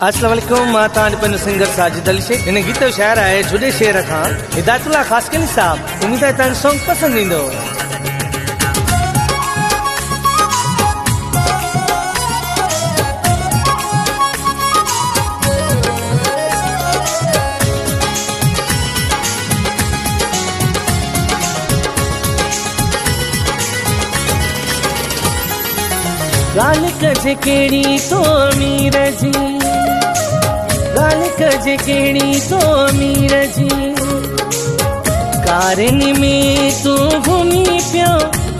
अस्सलाम वालेकुम। मां तान सिंगर साजिद अली शेख। इन गीत जो शायर है जुड़े शेर खां हिदायतुल्लाह खासकनी साहब। उम्मीद है तन सॉन्ग पसंद ईंदो। गाल कजे केड़ी तो अमीर जी, गाल कजे केड़ी तो अमीर जी, कारनी में तू घूमी पियो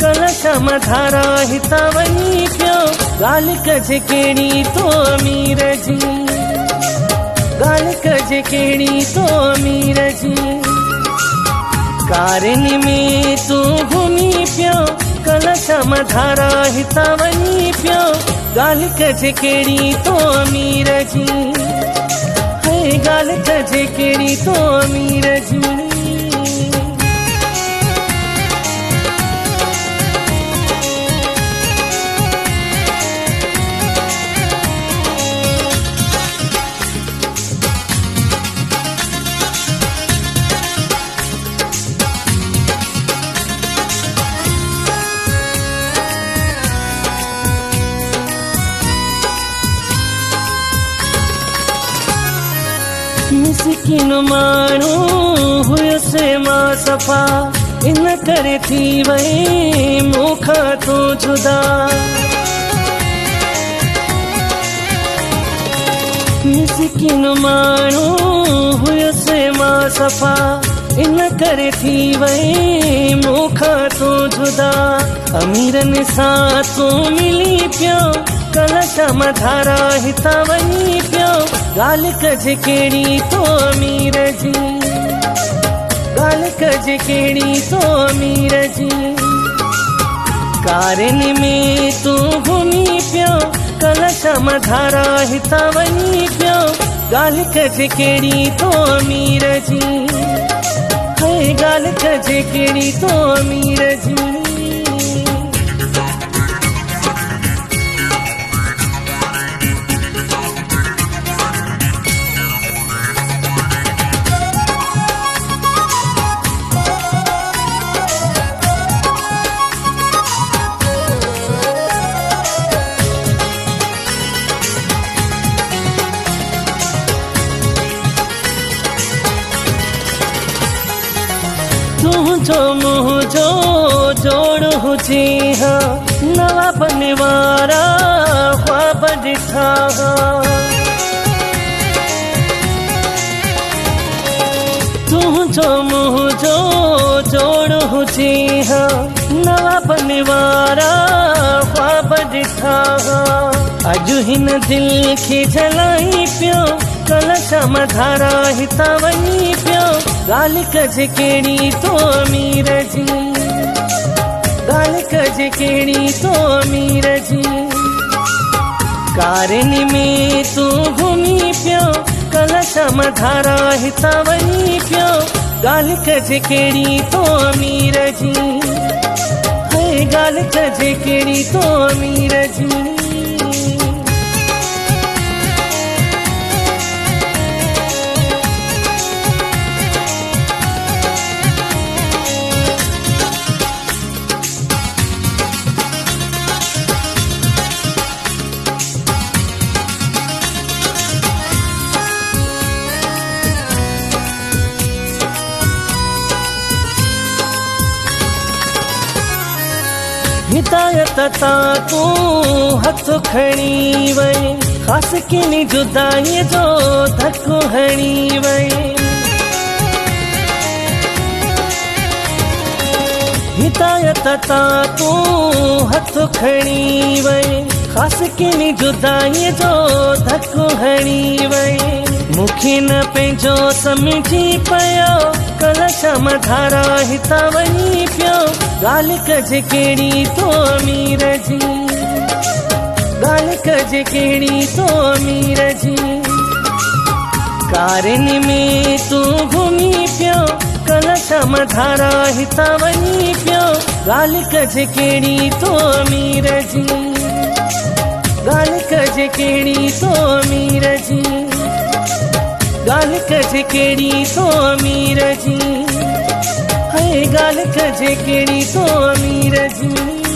कलश मधारा हिता वनी पियो। गाल कजे केड़ी तो अमीर जी, गाल कजे केड़ी तो अमीर जी, कारनी में तू घूमी पियो कलश मधारा हिता वनी पियो। गाल कजे केड़ी तो अमीर जी, है गाल कजे केड़ी तो अमीर जी। मिस्किन मानू हुयो से मां सफा, इन करे थी वही मुखा तो जुदा। मिस्किन मानू हुयो से मां सफा, इन करे थी वही मुखा तो जुदा। अमीरन सा तू मिली पियो कलश मधारा हिता वनी पियो। गाल कजे केड़ी तो अमीर जी, गाल कजे केड़ी तो अमीर जी, कारनी में तू घूमी पियो कलश मधारा हिता वनी पियो। गाल कजे केड़ी तो अमीर जी, है गाल कजे केड़ी तो अमीर जी। तुझो मुझो जोड़ हुजे हा, नवा बनवारा ख्वाब ॾिठा हा। तुझो मुझो जोड़ हुजे हा, नवा बनवारा ख्वाब ॾिठा हा। अॼु हिन दिल खे जलाई पियो कलश मधारा हिता वनी पियो। गाल कजे केड़ी तो अमीर जी, गाल कजे केड़ी तो अमीर जी, कारनी में तू घूमी पियो कलश मधारा हिता वनी पियो। गाल कजे केड़ी तो अमीर जी, है गाल कजे केड़ी तो अमीर जी। हिदायत ता तू हथ खणी वई, खास किनी जुदाई जो धक्को हणी वई। हिदायत ता तू हथ खणी वई, खास किनी जुदाई जो धक्को हणी वई। मुखे न पंहिंजो समझी पियो कलश मधारा हिता वनी पियो। गाल कजे केड़ी तो अमीर जी, गाल कजे केड़ी तो अमीर जी, कारनी में तू घूमी पियो कलश मधारा हिता वनी पियो। गाल कजे केड़ी तो अमीर जी, गाल कजे केड़ी तो अमीर जी। गाल कजे केड़ी तो अमीर जी, हाय गाल कजे केड़ी तो अमीर जी।